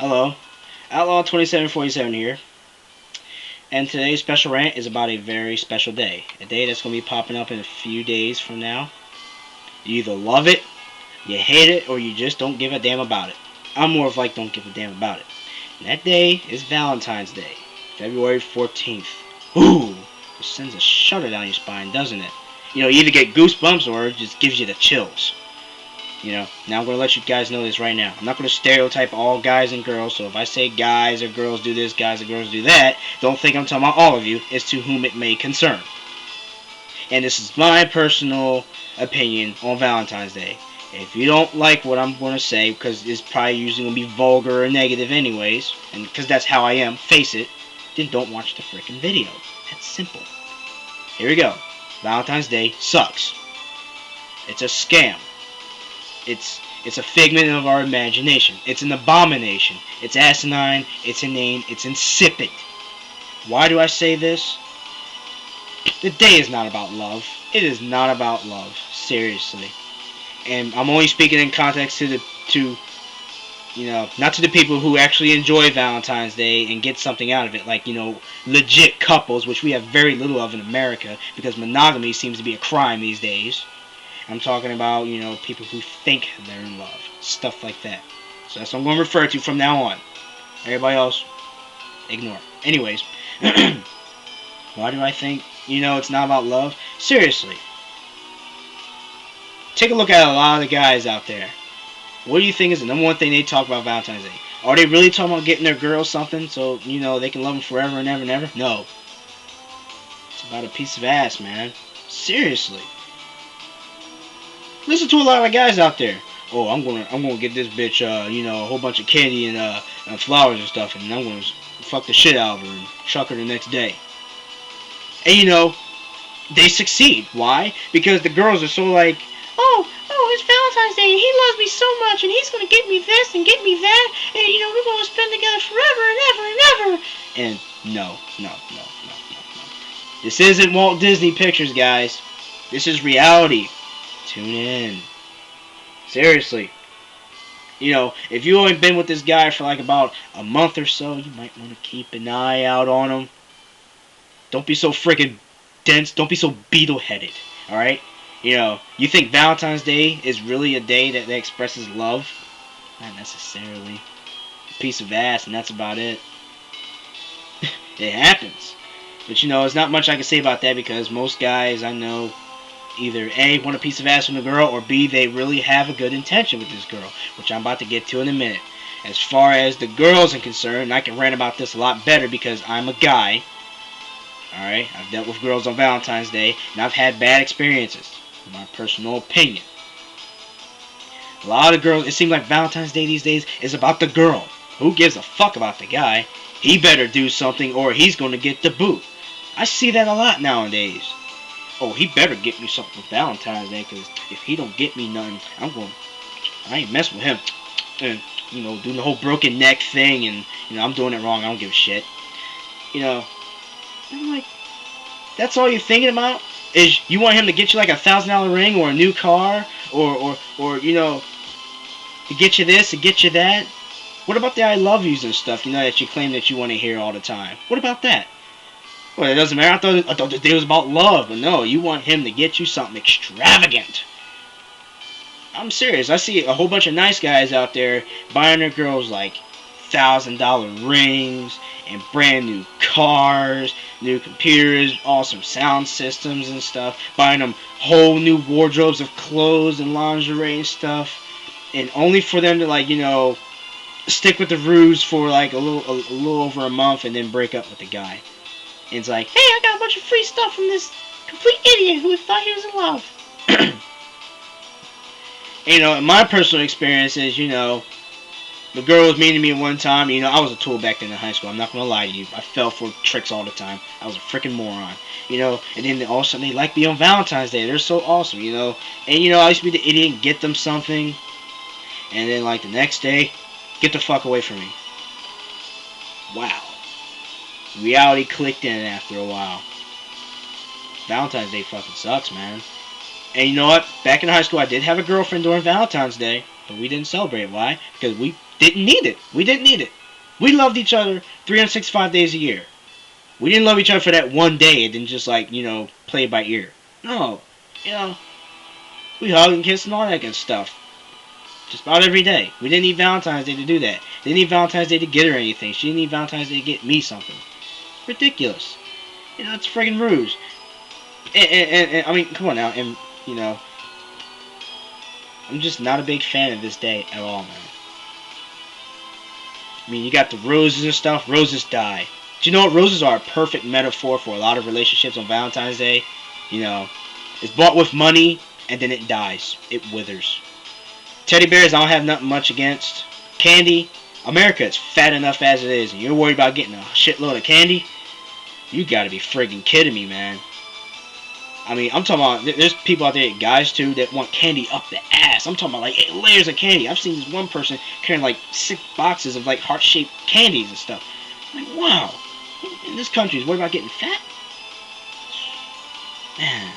Hello, Outlaw 2747 here, and today's special rant is about a very special day. A day that's going to be popping up in a few days from now. You either love it, you hate it, or you just don't give a damn about it. I'm more of like don't give a damn about it. And that day is Valentine's Day, February 14th. Ooh, it sends a shudder down your spine, doesn't it? You either get goosebumps or it just gives you the chills. Now I'm going to let you guys know this right now. I'm not going to stereotype all guys and girls, so if I say guys or girls do this, guys or girls do that, don't think I'm talking about all of you. It's to whom it may concern. And this is my personal opinion on Valentine's Day. If you don't like what I'm going to say, because it's probably usually going to be vulgar or negative anyways, and because that's how I am, face it, then don't watch the freaking video. That's simple. Here we go. Valentine's Day sucks. It's a scam. It's a figment of our imagination. It's an abomination. It's asinine. It's inane. It's insipid. Why do I say this? The day is not about love. It is not about love. Seriously. And I'm only speaking in context not to the people who actually enjoy Valentine's Day and get something out of it, like, legit couples, which we have very little of in America because monogamy seems to be a crime these days. I'm talking about, people who think they're in love. Stuff like that. So that's what I'm going to refer to from now on. Everybody else, ignore. Anyways, why do I think, it's not about love? Seriously. Take a look at a lot of the guys out there. What do you think is the number one thing they talk about Valentine's Day? Are they really talking about getting their girls something so, they can love them forever and ever and ever? No. It's about a piece of ass, man. Seriously. Listen to a lot of guys out there. Oh, I'm gonna get this bitch, a whole bunch of candy and flowers and stuff, and I'm gonna fuck the shit out of her and chuck her the next day. And they succeed. Why? Because the girls are so like, oh, it's Valentine's Day, and he loves me so much, and he's gonna get me this and get me that, and we're gonna spend together forever and ever and ever. And no. This isn't Walt Disney Pictures, guys. This is reality. Tune in. Seriously. If you only been with this guy for like about a month or so, you might want to keep an eye out on him. Don't be so freaking dense. Don't be so beetle-headed. Alright? You think Valentine's Day is really a day that expresses love? Not necessarily. A piece of ass, and that's about it. It happens. But it's not much I can say about that because most guys I know either A, want a piece of ass from the girl, or B, they really have a good intention with this girl, which I'm about to get to in a minute. As far as the girls are concerned, I can rant about this a lot better because I'm a guy. Alright, I've dealt with girls on Valentine's Day, and I've had bad experiences. In my personal opinion. A lot of girls, it seems like Valentine's Day these days is about the girl. Who gives a fuck about the guy? He better do something or he's going to get the boot. I see that a lot nowadays. Oh, he better get me something for Valentine's Day, because if he don't get me nothing, I ain't messing with him. And, doing the whole broken neck thing, and, I'm doing it wrong, I don't give a shit. I'm like, that's all you're thinking about? Is you want him to get you like $1,000 ring or a new car, or to get you this, to get you that? What about the I love yous and stuff, that you claim that you want to hear all the time? What about that? Well, it doesn't matter. I thought the day was about love, but no, you want him to get you something extravagant. I'm serious. I see a whole bunch of nice guys out there buying their girls like $1,000 rings and brand new cars, new computers, awesome sound systems and stuff, buying them whole new wardrobes of clothes and lingerie and stuff, and only for them to stick with the ruse for like a little over a month and then break up with the guy. And it's like, hey, I got a bunch of free stuff from this complete idiot who thought he was in love. In my personal experience is, the girl was mean to me at one time. I was a tool back then in high school. I'm not going to lie to you. I fell for tricks all the time. I was a freaking moron. And then all of a sudden they like me on Valentine's Day. They're so awesome, And, I used to be the idiot and get them something. And then, like, the next day, get the fuck away from me. Wow. Reality clicked in after a while. Valentine's Day fucking sucks, man. And you know what? Back in high school, I did have a girlfriend during Valentine's Day, but we didn't celebrate. Why? Because we Didn't need it. We didn't need it. We loved each other 365 days a year. We didn't love each other for that one day and then just like, play it by ear. No. You know, we hug and kiss and all that good stuff. Just about every day. We didn't need Valentine's Day to do that. Didn't need Valentine's Day to get her anything. She didn't need Valentine's Day to get me something. Ridiculous. It's a friggin' ruse. And I mean, come on now. And, I'm just not a big fan of this day at all, man. I mean, you got the roses and stuff. Roses die. Do you know what? Roses are a perfect metaphor for a lot of relationships on Valentine's Day. It's bought with money and then it dies. It withers. Teddy bears, I don't have nothing much against. Candy, America is fat enough as it is, and you're worried about getting a shitload of candy? You gotta be friggin' kidding me, man. I mean, I'm talking about, there's people out there, guys too, that want candy up the ass. I'm talking about like 8 layers of candy. I've seen this one person carrying like 6 boxes of like heart-shaped candies and stuff. I'm like, wow, in this country is worried about getting fat? Man.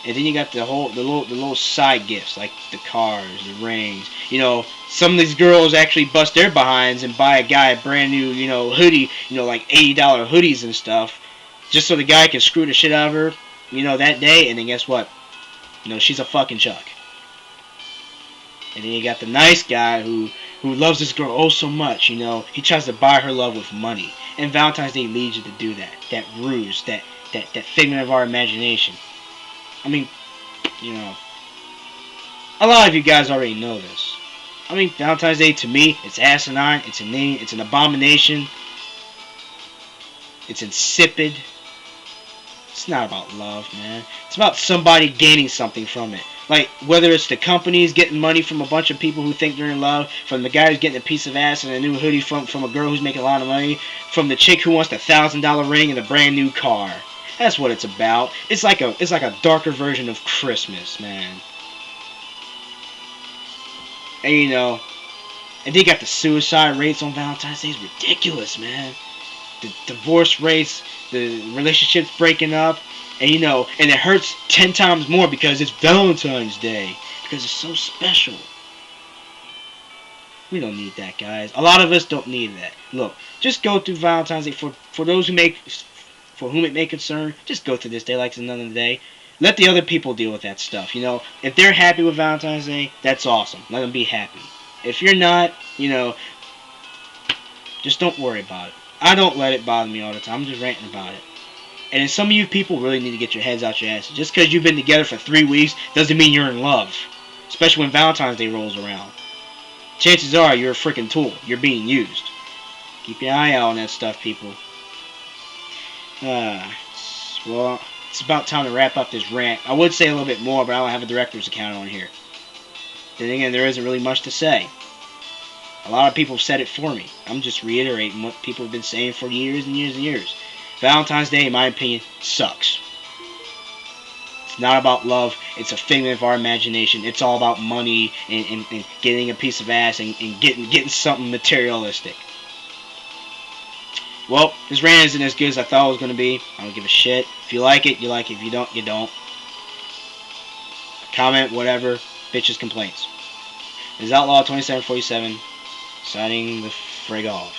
And then you got the little side gifts like the cars, the rings. Some of these girls actually bust their behinds and buy a guy a brand new, hoodie, like $80 hoodies and stuff, just so the guy can screw the shit out of her, that day. And then guess what? She's a fucking chuck. And then you got the nice guy who loves this girl oh so much. He tries to buy her love with money. And Valentine's Day leads you to do that. That ruse, that figment of our imagination. I mean, a lot of you guys already know this. I mean, Valentine's Day to me, it's asinine, it's inane, it's an abomination, it's insipid. It's not about love, man. It's about somebody gaining something from it. Like, whether it's the companies getting money from a bunch of people who think they're in love, from the guy who's getting a piece of ass and a new hoodie from a girl who's making a lot of money, from the chick who wants the $1,000 ring and a brand new car. That's what it's about. It's like a darker version of Christmas, man. And and then you got the suicide rates on Valentine's Day. It's ridiculous, man. The divorce rates, the relationships breaking up, and and it hurts 10 times more because it's Valentine's Day. Because it's so special. We don't need that, guys. A lot of us don't need that. Look, just go through Valentine's Day for those for whom it may concern. Just go through this day like it's another day. Let the other people deal with that stuff. If they're happy with Valentine's Day, that's awesome. Let them be happy. If you're not, just don't worry about it. I don't let it bother me all the time. I'm just ranting about it. And then some of you people really need to get your heads out your asses. Just because you've been together for 3 weeks doesn't mean you're in love. Especially when Valentine's Day rolls around. Chances are you're a freaking tool. You're being used. Keep your eye out on that stuff, people. Well, it's about time to wrap up this rant. I would say a little bit more, but I don't have a director's account on here. Then again, there isn't really much to say. A lot of people have said it for me. I'm just reiterating what people have been saying for years and years and years. Valentine's Day, in my opinion, sucks. It's not about love. It's a figment of our imagination. It's all about money and getting a piece of ass and getting something materialistic. Well, this rant isn't as good as I thought it was going to be. I don't give a shit. If you like it, you like it. If you don't, you don't. Comment, whatever. Bitches complaints. This is Outlaw 2747 signing the frig off.